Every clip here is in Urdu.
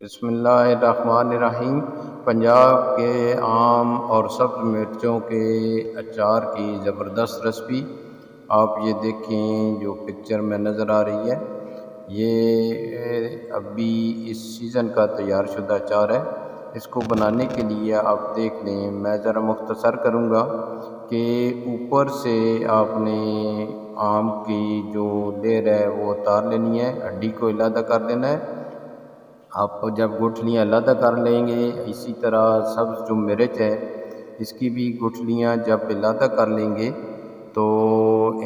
بسم اللہ الرحمن الرحیم۔ پنجاب کے عام اور سبز مرچوں کے اچار کی زبردست ریسپی آپ یہ دیکھیں جو پکچر میں نظر آ رہی ہے، یہ ابھی اس سیزن کا تیار شدہ اچار ہے۔ اس کو بنانے کے لیے آپ دیکھ لیں، میں ذرا مختصر کروں گا کہ اوپر سے آپ نے آم کی جو لیر ہے وہ اتار لینی ہے، ہڈی کو علیحدہ کر دینا ہے۔ آپ جب گٹھلیاں علیحدہ کر لیں گے، اسی طرح سبز جو مرچ ہے اس کی بھی گٹھلیاں جب علیحدہ کر لیں گے تو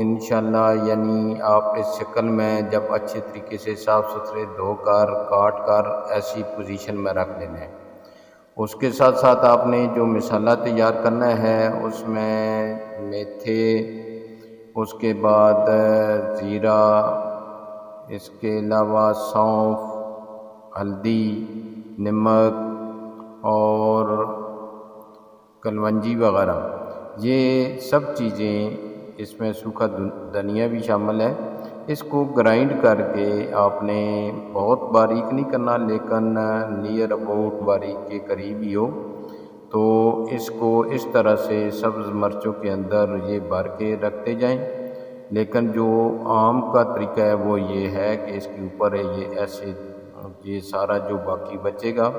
انشاءاللہ یعنی آپ اس شکل میں جب اچھے طریقے سے صاف ستھرے دھو کر کاٹ کر ایسی پوزیشن میں رکھ لینا ہے۔ اس کے ساتھ ساتھ آپ نے جو مسالہ تیار کرنا ہے اس میں میتھے، اس کے بعد زیرہ، اس کے علاوہ سونف، ہلدی، نمک اور کلونجی وغیرہ، یہ سب چیزیں، اس میں سوکھا دھنیا بھی شامل ہے۔ اس کو گرائنڈ کر کے آپ نے بہت باریک نہیں کرنا لیکن نیئر اباؤٹ باریک کے قریب ہی ہو، تو اس کو اس طرح سے سبز مرچوں کے اندر یہ بھر کے رکھتے جائیں۔ لیکن جو عام کا طریقہ ہے وہ یہ ہے کہ اس کے اوپر یہ ایسے یہ سارا جو باقی بچے گا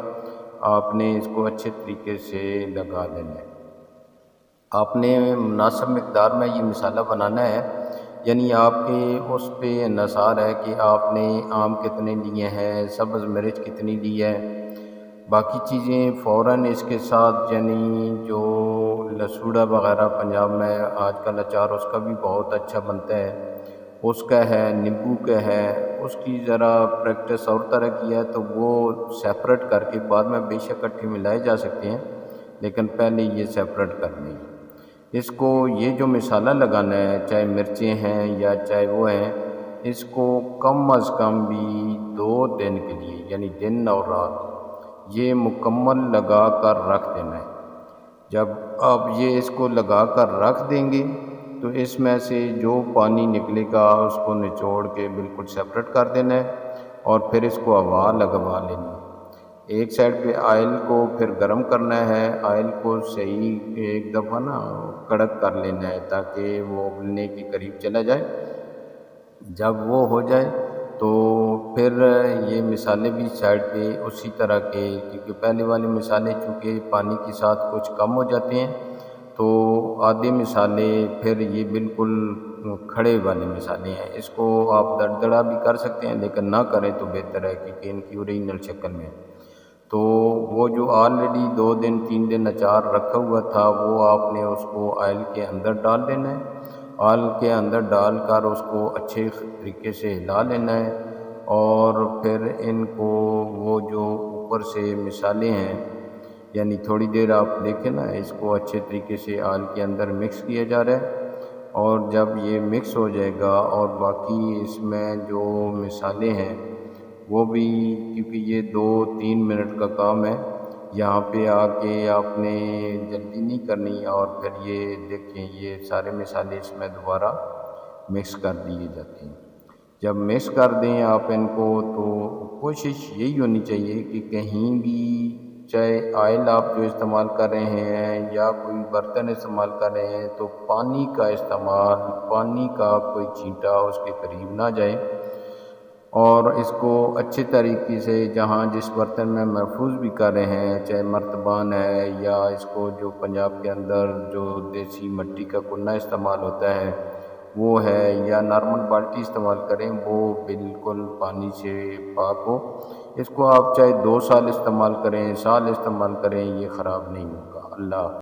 آپ نے اس کو اچھے طریقے سے لگا دینا ہے۔ آپ نے مناسب مقدار میں یہ مسالہ بنانا ہے، یعنی آپ کے اس پہ انحصار ہے کہ آپ نے آم کتنے لیے ہیں، سبز مرچ کتنی لی ہے۔ باقی چیزیں فوراً اس کے ساتھ یعنی جو لسوڑا وغیرہ پنجاب میں آج کل اچار اس کا بھی بہت اچھا بنتا ہے، اس کا ہے، نیمبو کا ہے، اس کی ذرا پریکٹس اور طرح کی ہے تو وہ سیپریٹ کر کے بعد میں بے شک اکٹھے ملائے جا سکتے ہیں، لیکن پہلے یہ سیپریٹ کر لیں۔ اس کو یہ جو مسالہ لگانا ہے، چاہے مرچیں ہیں یا چاہے وہ ہیں، اس کو کم از کم بھی 2 دن کے لیے یعنی دن اور رات یہ مکمل لگا کر رکھ دینا ہے۔ جب آپ یہ اس کو لگا کر رکھ دیں گے تو اس میں سے جو پانی نکلے گا اس کو نچوڑ کے بالکل سیپریٹ کر دینا ہے اور پھر اس کو ہوا لگوا لینی ہے۔ ایک سائڈ پہ آئل کو پھر گرم کرنا ہے، آئل کو صحیح ایک دفعہ کڑک کر لینا ہے تاکہ وہ ابلنے کے قریب چلا جائے۔ جب وہ ہو جائے تو پھر یہ مسالے بھی سائڈ پہ اسی طرح کے، کیونکہ پہلے والے مسالے چونکہ پانی کے ساتھ کچھ کم ہو جاتے ہیں تو آدھے مسالے پھر یہ بالکل کھڑے والے مسالے ہیں، اس کو آپ دردڑا بھی کر سکتے ہیں لیکن نہ کریں تو بہتر ہے کیونکہ ان کی اوریجنل شکل میں۔ تو وہ جو آلریڈی 2 دن 3 دن اچار رکھا ہوا تھا وہ آپ نے اس کو آئل کے اندر ڈال دینا ہے، آئل کے اندر ڈال کر اس کو اچھے طریقے سے ہلا لینا ہے اور پھر ان کو وہ جو اوپر سے مسالے ہیں یعنی تھوڑی دیر آپ دیکھیں نا، اس کو اچھے طریقے سے آئل کے اندر مکس کیا جا رہا ہے اور جب یہ مکس ہو جائے گا اور باقی اس میں جو مسالے ہیں وہ بھی، کیونکہ یہ 2-3 منٹ کا کام ہے، یہاں پہ آ کے آپ نے جلدی نہیں کرنی اور پھر یہ دیکھیں یہ سارے مسالے اس میں دوبارہ مکس کر دیے جاتے ہیں۔ جب مکس کر دیں آپ ان کو تو کوشش یہی ہونی چاہیے کہ کہیں بھی چاہے آئل آپ جو استعمال کر رہے ہیں یا کوئی برتن استعمال کر رہے ہیں تو پانی کا استعمال، پانی کا کوئی چھینٹا اس کے قریب نہ جائے اور اس کو اچھے طریقے سے جہاں جس برتن میں محفوظ بھی کر رہے ہیں، چاہے مرتبان ہے یا اس کو جو پنجاب کے اندر جو دیسی مٹی کا کنہ استعمال ہوتا ہے وہ ہے یا نارمل بالٹی استعمال کریں، وہ بالکل پانی سے پاک ہو۔ اس کو آپ چاہے 2 سال استعمال کریں، سال استعمال کریں، یہ خراب نہیں ہوگا۔ اللہ